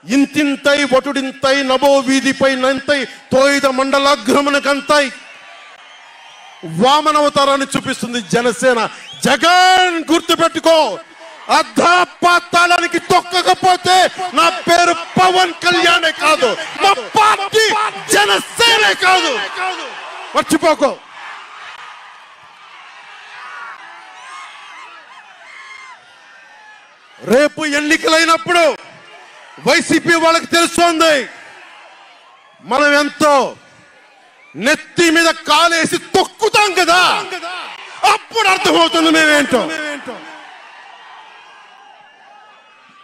ఇంతింతై వటుడింతై నభో వీధిపై నంతై తోయిద మండలాగ్రమణకంతై వామన అవతారాన్ని చూపిస్తుంది జనసేన. జగన్ గుర్తుపెట్టుకో, అధపాతాళానికి తొక్కకపోతే నా పేరు పవన్ కళ్యాణే కాదు, మా పార్టీ జనసేనే కాదు, మర్చిపోకో. రేపు ఎన్నికలైనప్పుడు వైసీపీ వాళ్ళకి తెలుస్తోంది మనం ఎంతో. నెత్తి మీద కాలేసి తొక్కుతాం కదా, అప్పుడు అర్థమవుతుంది మేమేంటో.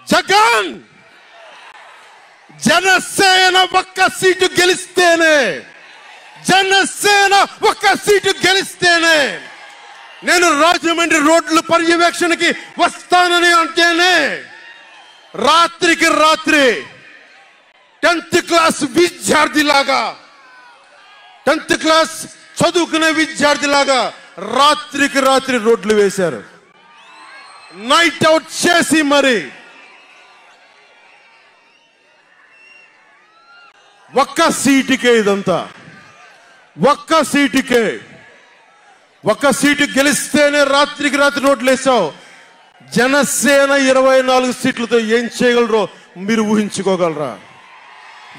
జగన్ జనసేన ఒక్క సీటు గెలిస్తేనే, జనసేన ఒక్క సీటు గెలిస్తేనే నేను రాజమండ్రి రోడ్ల పర్యవేక్షణకి వస్తానని అంటేనే రాత్రికి రాత్రి 10th క్లాస్ విద్యార్థిలాగా, 10th క్లాస్ చదువుకునే విద్యార్థిలాగా రాత్రికి రాత్రి రోడ్లు వేశారు. నైట్ అవుట్ చేసి మరి ఒక్క సీటుకే ఇదంతా, ఒక్క సీటుకే. ఒక్క సీటు గెలిస్తేనే రాత్రికి రాత్రి రోడ్లు వేసావు. జనసేన 24 సీట్లతో ఏం చేయగలరో మీరు ఊహించుకోగలరా?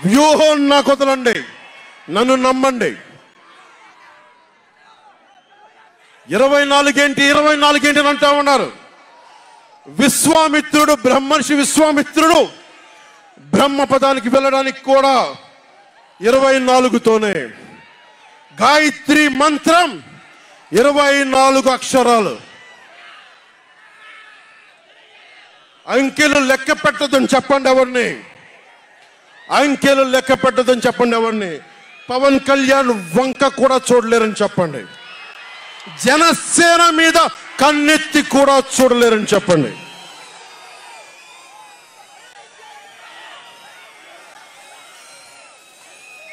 వ్యూహం నాకు వదలండి, నన్ను నమ్మండి. 24 ఏంటి అని అంటా ఉన్నారు. విశ్వామిత్రుడు, బ్రహ్మర్షి విశ్వామిత్రుడు బ్రహ్మపదానికి వెళ్ళడానికి కూడా 24తోనే. గాయత్రి మంత్రం 24 అక్షరాలు. అంకెలు లెక్క పెట్టదని చెప్పండి ఎవరిని, అంకెలు లెక్క పెట్టదని చెప్పండి ఎవరిని. పవన్ కళ్యాణ్ వంక కూడా చూడలేరని చెప్పండి. జనసేన మీద కన్నెత్తి కూడా చూడలేరని చెప్పండి.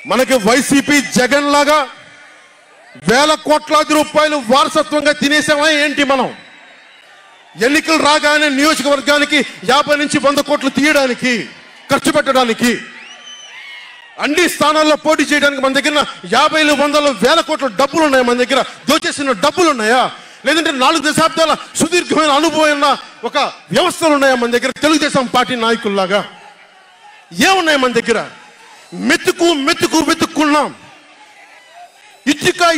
మనకి వైసీపీ జగన్ లాగా వేల కోట్లాది రూపాయలు వారసత్వంగా తినేసామా ఏంటి? మనం ఎన్నికలు రాగానే నియోజకవర్గానికి 50 నుంచి 100 కోట్లు తీయడానికి, ఖర్చు పెట్టడానికి, అన్ని స్థానాల్లో పోటీ చేయడానికి మన దగ్గర 50, 100, 1000 కోట్ల డబ్బులు ఉన్నాయా? మన దగ్గర దోచేసిన డబ్బులు ఉన్నాయా? లేదంటే 4 దశాబ్దాల సుదీర్ఘమైన అనుభవం ఉన్న ఒక వ్యవస్థలు ఉన్నాయా మన దగ్గర? తెలుగుదేశం పార్టీ నాయకుల్లాగా ఏమున్నాయి మన దగ్గర? వెతుక్కున్నాం,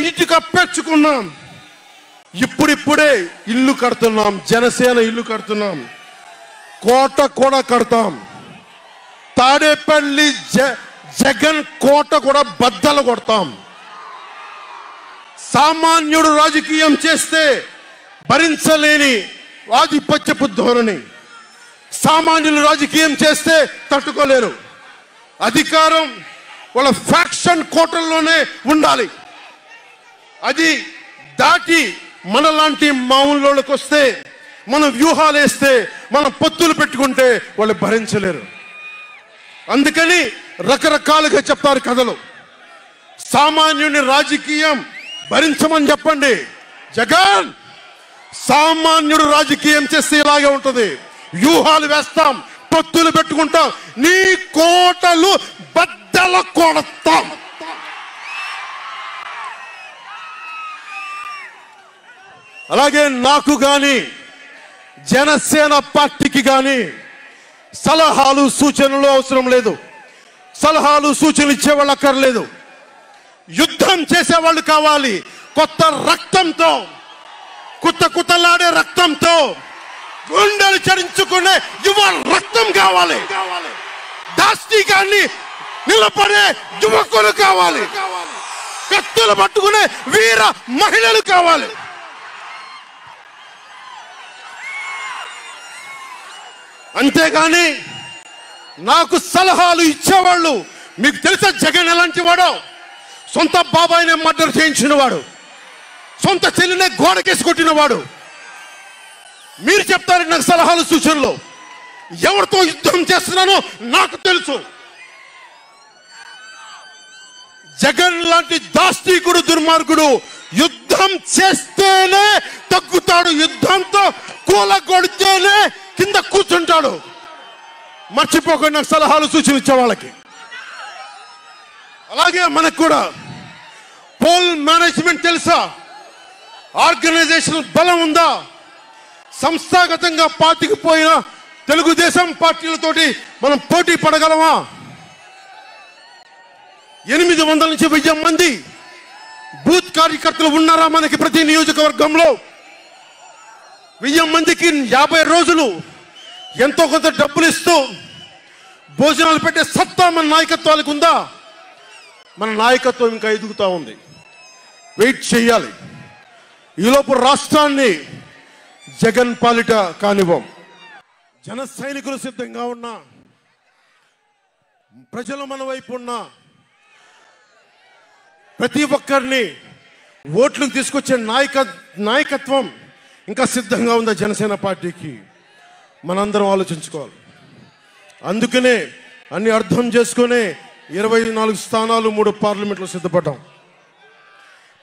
ఇటుక పెంచుకున్నాం. ఇప్పుడిప్పుడే ఇల్లు కడుతున్నాం, జనసేన ఇల్లు కడుతున్నాం, కోట కూడా కడతాం. తాడేపల్లి జగన్ కోట కూడా బద్దలు కొడతాం. సామాన్యుడు రాజకీయం చేస్తే భరించలేని ఆధిపత్యపు ధోరణి, సామాన్యులు రాజకీయం చేస్తే తట్టుకోలేరు. అధికారం వాళ్ళ ఫ్యాక్షన్ కోటల్లోనే ఉండాలి. అది దాటి మనలాంటి మామూలులోకి వస్తే, మనం వ్యూహాలు వేస్తే, మనం పొత్తులు పెట్టుకుంటే వాళ్ళు భరించలేరు. అందుకని రకరకాలుగా చెప్తారు కథలు. సామాన్యుని రాజకీయం భరించమని చెప్పండి. జగన్ సామాన్యుడు రాజకీయం చేస్తే ఇలాగే ఉంటుంది. వ్యూహాలు వేస్తాం, పొత్తులు పెట్టుకుంటాం, నీ కోటలు బద్దల కొడతాం. అలాగే నాకు గాని జనసేన పార్టీకి గాని సలహాలు సూచనలు అవసరం లేదు. సలహాలు సూచనలు ఇచ్చేవాళ్ళు అక్కర్లేదు. యుద్ధం చేసేవాళ్ళు కావాలి. కొత్త రక్తంతో, కుత్తలాడే రక్తంతో, గుండెలు చరించుకునే యువ రక్తం కావాలి. దాష్టికాన్ని నిలబడే యువకులు కావాలి. కత్తులు పట్టుకునే వీర మహిళలు కావాలి. అంతేగాని నాకు సలహాలు ఇచ్చేవాళ్ళు, మీకు తెలుసా జగన్ ఎలాంటి వాడో? సొంత బాబాయినే మర్డర్ చేయించిన వాడు, సొంత చెల్లినే గోడకేసి కొట్టిన వాడు. మీరు చెప్తారు నాకు సలహాలు సూచనలు. ఎవరితో యుద్ధం చేస్తున్నానో నాకు తెలుసు. జగన్ లాంటి దాష్టీకుడు, దుర్మార్గుడు యుద్ధం చేస్తేనే తగ్గుతాడు. యుద్ధంతో కూలగొడితేనే కింద కూర్చుంటాడు. మర్చిపోకుండా నాకు సలహాలు సూచనలు ఇచ్చే వాళ్ళకి. అలాగే మనకు కూడా పోల్ మేనేజ్మెంట్ తెలుసా? ఆర్గనైజేషన్ బలం ఉందా? సంస్థాగతంగా పాతికిపోయిన తెలుగుదేశం పార్టీలతోటి మనం పోటీ పడగలమా? 800 నుంచి 1000 మంది బూత్ కార్యకర్తలు ఉన్నారా మనకి? ప్రతి నియోజకవర్గంలో 1000 మందికి 50 రోజులు ఎంతో కొంత డబ్బులు ఇస్తూ భోజనాలు పెట్టే సత్తా మన నాయకత్వానికి ఉందా? మన నాయకత్వం ఇంకా ఎదుగుతూ ఉంది. వెయిట్ చేయాలి. ఈలోపు రాష్ట్రాన్ని జగన్ పాలిట కానివ్వం. జన సైనికులు సిద్ధంగా ఉన్నా, ప్రజలు మన వైపు ఉన్నా, ప్రతి ఒక్కరిని ఓట్లకు తీసుకొచ్చే నాయకత్వం ఇంకా సిద్ధంగా ఉందా జనసేన పార్టీకి? మనందరం ఆలోచించుకోవాలి. అందుకనే అన్ని అర్థం చేసుకునే 24 స్థానాలు 3 పార్లమెంట్లో సిద్ధపడ్డాం.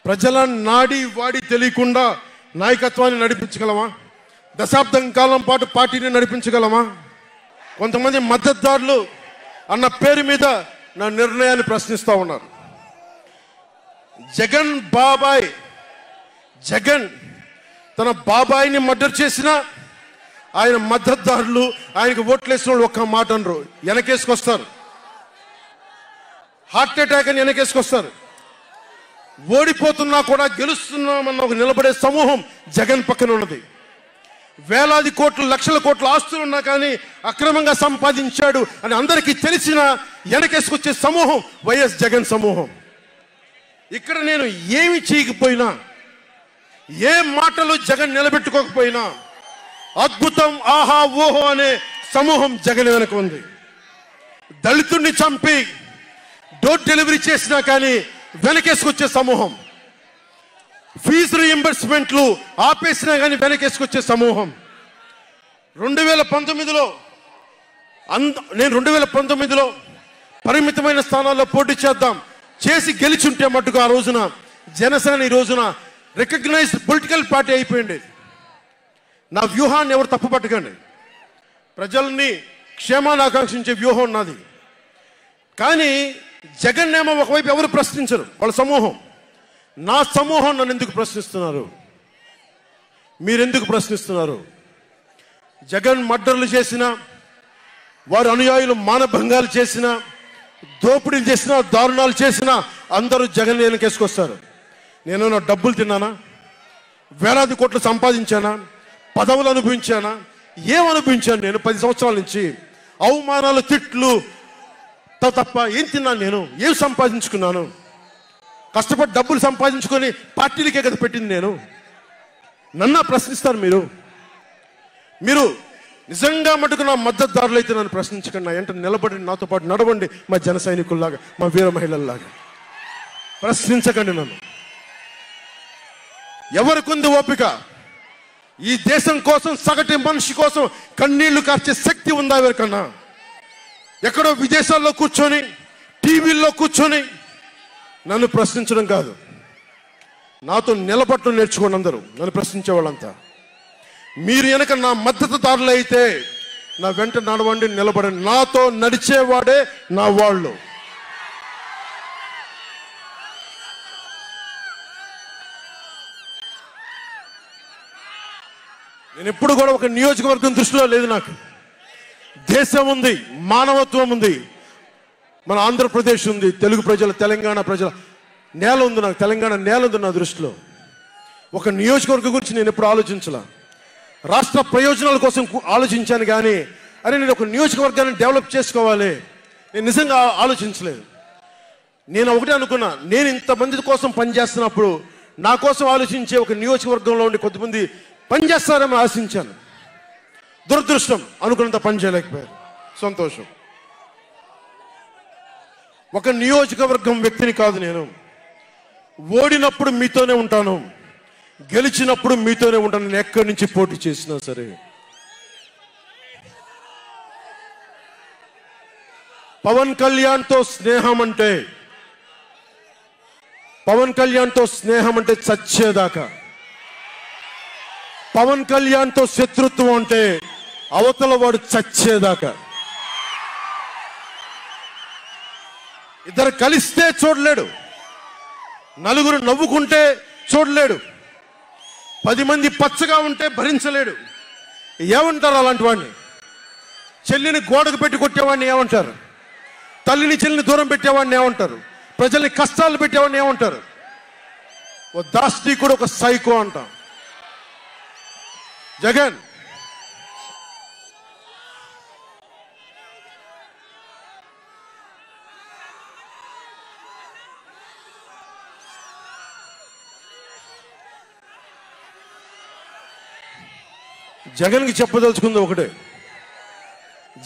ప్రజల నాడి వాడి తెలియకుండా నాయకత్వాన్ని నడిపించగలమా? దశాబ్దం కాలం పాటు పార్టీని నడిపించగలమా? కొంతమంది మద్దతుదారులు అన్న పేరు మీద నా నిర్ణయాన్ని ప్రశ్నిస్తూ ఉన్నారు. జగన్ తన బాబాయిని మర్డర్ చేసిన ఆయన మద్దతుదారులు ఆయనకు ఓట్లేసిన వాళ్ళు ఒక్క మాట అనరు, వెనకేసుకొస్తారు. హార్ట్ అటాక్ అని వెనకేసుకొస్తారు. ఓడిపోతున్నా కూడా గెలుస్తున్నామన్న ఒక నిలబడే సమూహం జగన్ పక్కన ఉన్నది. వేలాది కోట్లు, లక్షల కోట్ల ఆస్తులు ఉన్నా కానీ అక్రమంగా సంపాదించాడు అని అందరికీ తెలిసిన వెనకేసుకొచ్చే సమూహం వైఎస్ జగన్ సమూహం. ఇక్కడ నేను ఏమి చేయకపోయినా, ఏ మాటలు జగన్ నిలబెట్టుకోకపోయినా అద్భుతం, ఆహా ఓహో అనే సమూహం జగన్ వెనక ఉంది. దళితుడిని చంపి డోర్ డెలివరీ చేసినా కానీ వెనకేసుకొచ్చే సమూహం, ఫీజు రీయింబర్స్మెంట్లు ఆపేసినా కానీ వెనకేసుకొచ్చే సమూహం. 2019లో నేను 2019లో పరిమితమైన స్థానాల్లో పోటీ చేసి గెలిచుంటే మట్టుకు ఆ రోజున జనసేన ఈ రోజున రికగ్నైజ్డ్ పొలిటికల్ పార్టీ అయిపోయింది. నా వ్యూహాన్ని ఎవరు తప్పుపట్టకండి. ప్రజల్ని క్షేమాన్ని ఆకాంక్షించే వ్యూహం నాది. కానీ జగన్ ఏమో ఒకవైపు ఎవరు ప్రశ్నించరు, వాళ్ళ సమూహం. నా సమూహం నన్ను ఎందుకు ప్రశ్నిస్తున్నారు? మీరెందుకు ప్రశ్నిస్తున్నారు? జగన్ మర్డర్లు చేసిన, వారి అనుయాయులు మానభంగాలు చేసిన, దోపిడీలు చేసిన, దారుణాలు చేసిన అందరూ జగన్ వెనకేసుకొస్తారు. నేను నా డబ్బులు తిన్నానా? వేలాది కోట్లు సంపాదించానా? పదవులు అనుభవించానా? ఏం అనుభవించాను నేను 10 సంవత్సరాల నుంచి? అవమానాలు, తిట్లు తప్ప ఏం తిన్నాను నేను? ఏం సంపాదించుకున్నాను? కష్టపడి డబ్బులు సంపాదించుకొని పార్టీలకే కదా పెట్టింది నేను. నన్ను ప్రశ్నిస్తారు మీరు నిజంగా మటుకు నా మద్దతుదారులు అయితే నన్ను ప్రశ్నించకండి. నా ఎంట నిలబడి నాతో పాటు నడవండి, మా జన సైనికుల్లాగా, మా వీర మహిళల్లాగా. ప్రశ్నించకండి నన్ను. ఎవరికుంది ఓపిక? ఈ దేశం కోసం, సగటు మనిషి కోసం కన్నీళ్లు కార్చే శక్తి ఉందా ఎవరికన్నా? ఎక్కడో విదేశాల్లో కూర్చొని, టీవీల్లో కూర్చొని నన్ను ప్రశ్నించడం కాదు, నాతో నిలబడటం నేర్చుకోండి అందరూ, నన్ను ప్రశ్నించే వాళ్ళంతా. మీరు వెనక నా మద్దతుదారులు అయితే నా వెంట నడవండి, నిలబడండి. నాతో నడిచేవాడే నా వాళ్ళు. నేను ఎప్పుడు కూడా ఒక నియోజకవర్గం దృష్టిలో లేదు. నాకు దేశం ఉంది, మానవత్వం ఉంది, మన ఆంధ్రప్రదేశ్ ఉంది, తెలుగు ప్రజల, తెలంగాణ ప్రజల నేల ఉంది. నాకు తెలంగాణ నేల ఉంది నా దృష్టిలో. ఒక నియోజకవర్గం గురించి నేను ఎప్పుడు ఆలోచించలా. రాష్ట్ర ప్రయోజనాల కోసం ఆలోచించాను కానీ అరే నేను ఒక నియోజకవర్గాన్ని డెవలప్ చేసుకోవాలి నేను నిజంగా ఆలోచించలేదు. నేను ఒకటే అనుకున్నా, నేను ఇంతమంది కోసం పనిచేస్తున్నప్పుడు నా కోసం ఆలోచించే ఒక నియోజకవర్గంలో ఉండి కొంతమంది పనిచేస్తారని ఆశించాను. దురదృష్టం, అనుకున్నంత పని చేయలేకపోయారు. సంతోషం. ఒక నియోజకవర్గం వ్యక్తిని కాదు నేను. ఓడినప్పుడు మీతోనే ఉంటాను, గెలిచినప్పుడు మీతోనే ఉంటాను. నేను ఎక్కడి నుంచి పోటీ చేసినా సరే. పవన్ కళ్యాణ్తో స్నేహం అంటే చచ్చేదాకా. పవన్ కళ్యాణ్తో శత్రుత్వం అంటే అవతల వాడు చచ్చేదాకా. ఇద్దరు కలిస్తే చూడలేడు, నలుగురు నవ్వుకుంటే చూడలేడు, 10 మంది పచ్చగా ఉంటే భరించలేడు. ఏమంటారు అలాంటి వాడిని? చెల్లిని గోడకు పెట్టి కొట్టేవాడిని ఏమంటారు? తల్లిని చెల్లిని దూరం పెట్టేవాడిని ఏమంటారు? ప్రజల్ని కష్టాలు పెట్టేవాడిని ఏమంటారు? ఓ దాష్టీకుడు, ఒక సైకో అంటాం. జగన్ జగన్కి చెప్పదలుచుకుంది ఒకటే,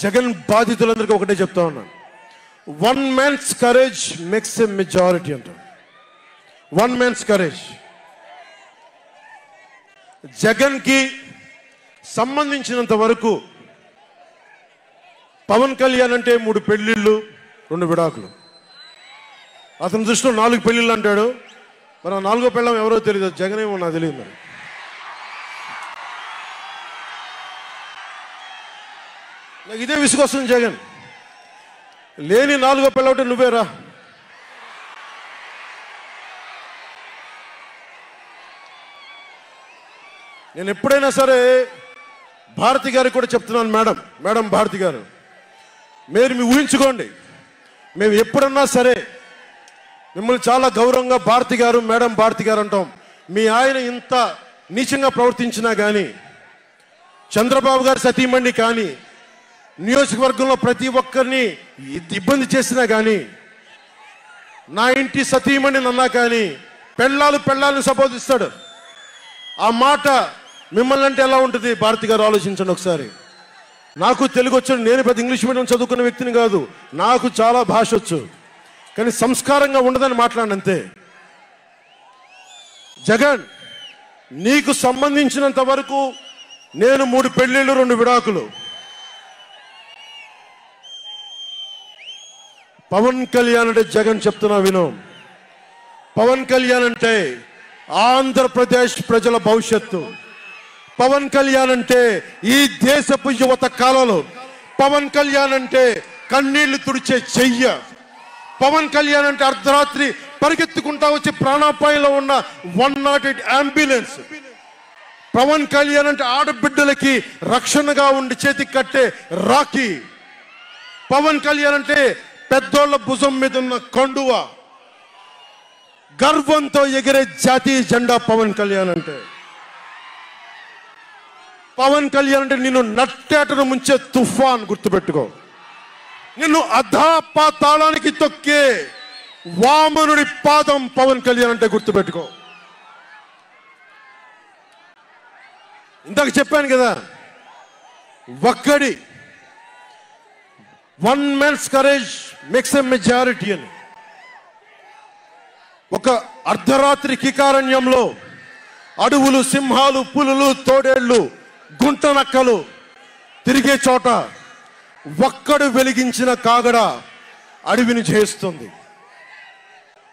జగన్ బాధితులందరికీ ఒకటే చెప్తా ఉన్నాను. 1 man's courage makes a majority అంట. 1 man's courage. జగన్కి సంబంధించినంత వరకు పవన్ కళ్యాణ్ అంటే 3 పెళ్లిళ్ళు 2 విడాకులు. అతని దృష్టిలో 4 పెళ్లిళ్ళు అంటాడు. మరి ఆ 4వ పెళ్ళం ఎవరో తెలియదు, జగన్ ఏమో నాకు తెలియదు. మరి నాకు ఇదే విసుగొస్తుంది. జగన్ లేని 4వ పెళ్ళవుటే నువ్వేరా. నేను ఎప్పుడైనా సరే భారతి గారికి కూడా చెప్తున్నాను, మేడం భారతి గారు, మీరు మీ ఊహించుకోండి, మేము ఎప్పుడన్నా సరే మిమ్మల్ని చాలా గౌరవంగా భారతి గారు, మేడం భారతి గారు అంటాం. మీ ఆయన ఇంత నీచంగా ప్రవర్తించినా కానీ, చంద్రబాబు గారు సతీమణి కానీ, నియోజకవర్గంలో ప్రతి ఒక్కరిని ఇబ్బంది చేసినా కానీ, నా ఇంటి సతీమణి అన్నా కానీ పెళ్ళాలను సంబోధిస్తాడు. ఆ మాట మిమ్మల్ని అంటే ఎలా ఉంటుంది భారతి గారు? ఆలోచించండి ఒకసారి. నాకు తెలుగు వచ్చాడు, నేను పెద్ద ఇంగ్లీష్ మీడియం చదువుకున్న వ్యక్తిని కాదు, నాకు చాలా భాష వచ్చు, కానీ సంస్కారంగా ఉండదని మాట్లాడినంతే. జగన్, నీకు సంబంధించినంత వరకు నేను 3 పెళ్లిళ్ళు 2 విడాకులు. పవన్ కళ్యాణ్ అంటే జగన్ చెప్తున్నా విను, పవన్ కళ్యాణ్ అంటే ఆంధ్రప్రదేశ్ ప్రజల భవిష్యత్తు. పవన్ కళ్యాణ్ అంటే ఈ దేశపు యువత కాలంలో, పవన్ కళ్యాణ్ అంటే కన్నీళ్లు తుడిచే చెయ్య, పవన్ కళ్యాణ్ అంటే అర్ధరాత్రి పరిగెత్తుకుంటా వచ్చి ప్రాణాపాయంలో ఉన్న 108 అంబులెన్స్, పవన్ కళ్యాణ్ అంటే ఆడబిడ్డలకి రక్షణగా ఉండి చేతికి కట్టే రాఖీ, పవన్ కళ్యాణ్ అంటే పెద్దోళ్ల భుజం మీద ఉన్న కండువ, గర్వంతో ఎగిరే జాతీయ జెండా పవన్ కళ్యాణ్ అంటే. పవన్ కళ్యాణ్ అంటే నిన్ను నట్టేటను ముంచే తుఫాన్, గుర్తుపెట్టుకో. నిన్ను అధాపాతాళానికి తొక్కే వామనుడి పాదం పవన్ కళ్యాణ్ అంటే గుర్తుపెట్టుకో. ఇందాక చెప్పాను కదా, ఒక్కడి 1 man's courage makes a majority అని. ఒక అర్ధరాత్రి కికారణ్యంలో అడవులు, సింహాలు, పులులు, తోడేళ్లు, గుంటనక్కలు తిరిగే చోట ఒక్కడు వెలిగించిన కాగడ అడవిని జయిస్తుంది.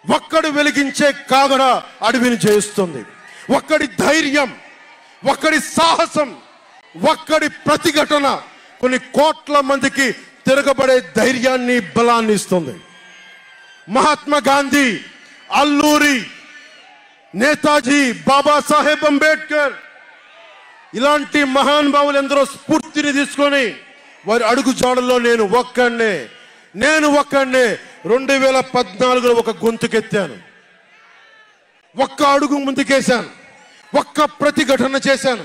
ఒక్కడు వెలిగించే కాగడ అడవిని జయిస్తుంది. ఒక్కడి ధైర్యం, ఒక్కడి సాహసం, ఒక్కడి ప్రతిఘటన కొన్ని కోట్ల మందికి తిరగబడే ధైర్యాన్ని, బలాన్ని ఇస్తుంది. మహాత్మా గాంధీ, అల్లూరి, నేతాజీ, బాబాసాహెబ్ అంబేద్కర్ ఇలాంటి మహానుభావులు ఎందరో స్ఫూర్తిని తీసుకొని వారి అడుగు జాడల్లో నేను ఒక్కడే 2014లో ఒక గొంతుకెత్తాను, ఒక్క అడుగు ముందుకేశాను, ఒక్క ప్రతిఘటన చేశాను,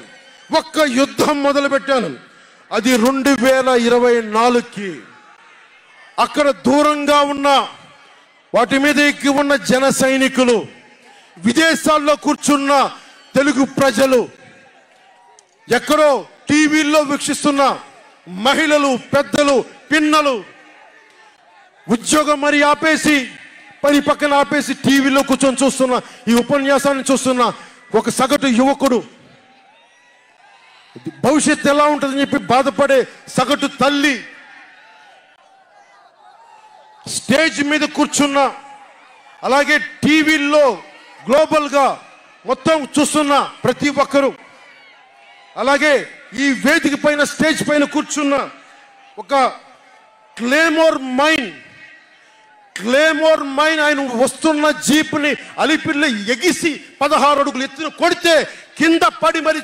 ఒక్క యుద్ధం మొదలుపెట్టాను. అది 2024కి. అక్కడ దూరంగా ఉన్న వాటి మీద ఎక్కి ఉన్న జన సైనికులు, విదేశాల్లో కూర్చున్న తెలుగు ప్రజలు, ఎక్కడో టీవీల్లో వీక్షిస్తున్న మహిళలు, పెద్దలు, పిన్నలు ఉద్యోగం మరి ఆపేసి, పని పక్కన ఆపేసి టీవీలో కూర్చొని చూస్తున్న ఈ ఉపన్యాసాన్ని చూస్తున్న ఒక సగటు యువకుడు, భవిష్యత్తు ఎలా ఉంటుందని చెప్పి బాధపడే సగటు తల్లి, స్టేజ్ మీద కూర్చున్న, అలాగే టీవీల్లో గ్లోబల్గా మొత్తం చూస్తున్న ప్రతి ఒక్కరు, అలాగే ఈ వేదిక పైన స్టేజ్ పైన కూర్చున్న ఒక క్లేమోర్ మైన్ ఆయన వస్తున్న జీప్ని అలిపిరిలో ఎగిసి 16 అడుగులు ఎత్తున కొడితే కింద పడి మరి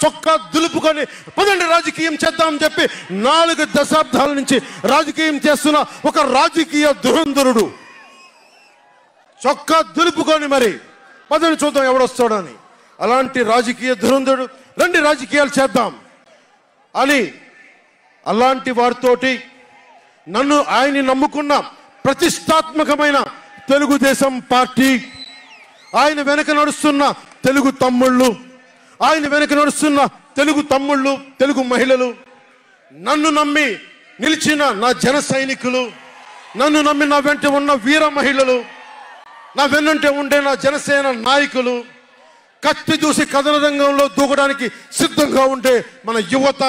చొక్కా దులుపుకొని పదండి రాజకీయం చేద్దామని చెప్పి 4 దశాబ్దాల నుంచి రాజకీయం చేస్తున్న ఒక రాజకీయ దురంధరుడు చొక్కా దులుపుకొని మరి పదండి చూద్దాం ఎవడొస్తాడని. అలాంటి రాజకీయ దురంధరుడు రండి రాజకీయాలు చేద్దాం అని అలాంటి వారితోటి నన్ను ఆయన్ని నమ్ముకున్న ప్రతిష్టాత్మకమైన తెలుగుదేశం పార్టీ, ఆయన వెనక నడుస్తున్న తెలుగు తమ్ముళ్ళు, ఆయన వెనక నడుస్తున్న తెలుగు తమ్ముళ్ళు, తెలుగు మహిళలు, నన్ను నమ్మి నిలిచిన నా జన సైనికులు, నన్ను నమ్మి నా వెంట ఉన్న వీర మహిళలు, నా వెన్నంటే ఉండే నా జనసేన నాయకులు, కత్తి చూసి కథన రంగంలో దూకడానికి సిద్ధంగా ఉండే మన యువత,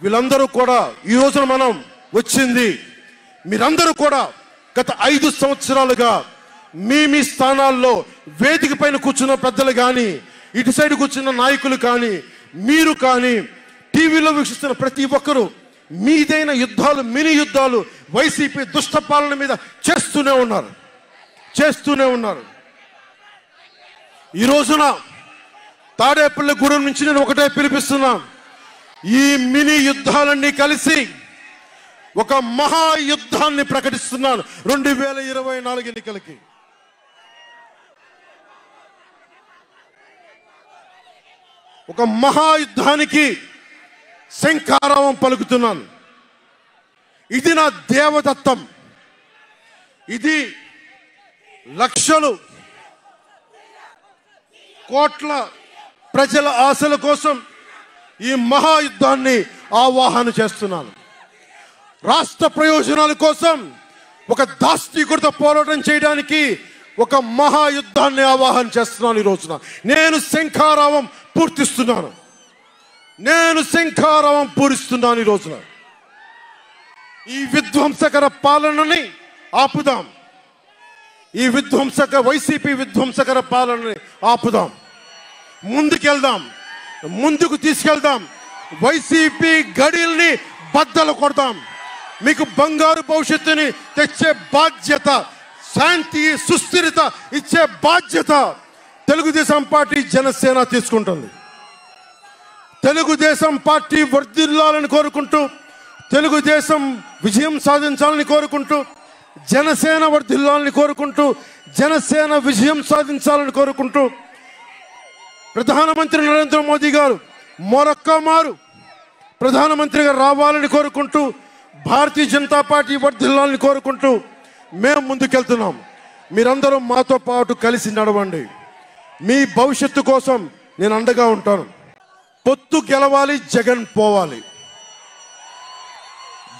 వీళ్ళందరూ కూడా ఈ రోజున మనం వచ్చింది మీరందరూ కూడా గత 5 సంవత్సరాలుగా మీ స్థానాల్లో వేదిక పైన కూర్చున్న పెద్దలు కానీ, ఇటు సైడ్ కూర్చున్న నాయకులు కానీ, మీరు కానీ, టీవీలో వీక్షిస్తున్న ప్రతి ఒక్కరూ మీదైన యుద్ధాలు, మినీ యుద్ధాలు వైసీపీ దుష్ట పాలన మీద చేస్తూనే ఉన్నారు. ఈ రోజున తాడేపల్లిగూడెం నుంచి నేను ఒకటే పిలిపిస్తున్నా, ఈ మినీ యుద్ధాలన్నీ కలిసి ఒక మహాయుద్ధాన్ని ప్రకటిస్తున్నాను 2024 ఎన్నికలకి. ఒక మహాయుద్ధానికి శంఖారావం పలుకుతున్నాను. ఇది నా దేవదత్తం. ఇది లక్షలు కోట్ల ప్రజల ఆశల కోసం ఈ మహాయుద్ధాన్ని ఆవాహన చేస్తున్నాను. రాష్ట్ర ప్రయోజనాల కోసం ఒక దాష్టీకుడితో పోరాటం చేయడానికి ఒక మహాయుద్ధాన్ని ఆవాహన చేస్తున్నాను. ఈ రోజున నేను శంఖారావం పూరిస్తున్నాను. ఈ రోజున ఈ విధ్వంసకర పాలనని ఆపుదాం. ఈ వైసీపీ విధ్వంసకర పాలనని ఆపుదాం. ముందుకు తీసుకెళ్దాం. వైసీపీ గడిల్ని బద్దలు కొడదాం. మీకు బంగారు భవిష్యత్తుని తెచ్చే బాధ్యత, శాంతి సుస్థిరత ఇచ్చే బాధ్యత తెలుగుదేశం పార్టీ, జనసేన తీసుకుంటుంది. తెలుగుదేశం పార్టీ వర్ధిల్లాలని కోరుకుంటూ, తెలుగుదేశం విజయం సాధించాలని కోరుకుంటూ, జనసేన వర్ధిల్లాలని కోరుకుంటూ, జనసేన విజయం సాధించాలని కోరుకుంటూ, ప్రధానమంత్రి నరేంద్ర మోదీ గారు మరొక్కమారు ప్రధానమంత్రిగా రావాలని కోరుకుంటూ, భారతీయ జనతా పార్టీ వర్ధిల్లాలని కోరుకుంటూ మేము ముందుకెళ్తున్నాం. మీరందరూ మాతో పాటు కలిసి నడవండి. మీ భవిష్యత్తు కోసం నేను అండగా ఉంటాను. పొత్తు గెలవాలి, జగన్ పోవాలి.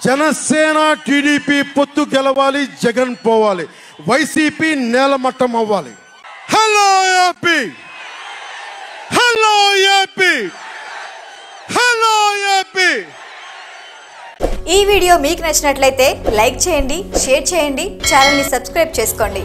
జనసేన టీడీపీ పొత్తు గెలవాలి, జగన్ పోవాలి. వైసీపీ నేలమట్టం అవ్వాలి. Hello AP, hello AP, hello AP. ఈ వీడియో మీకు నచ్చినట్లయితే లైక్ చేయండి, షేర్ చేయండి, ఛానల్ని సబ్స్క్రైబ్ చేసుకోండి.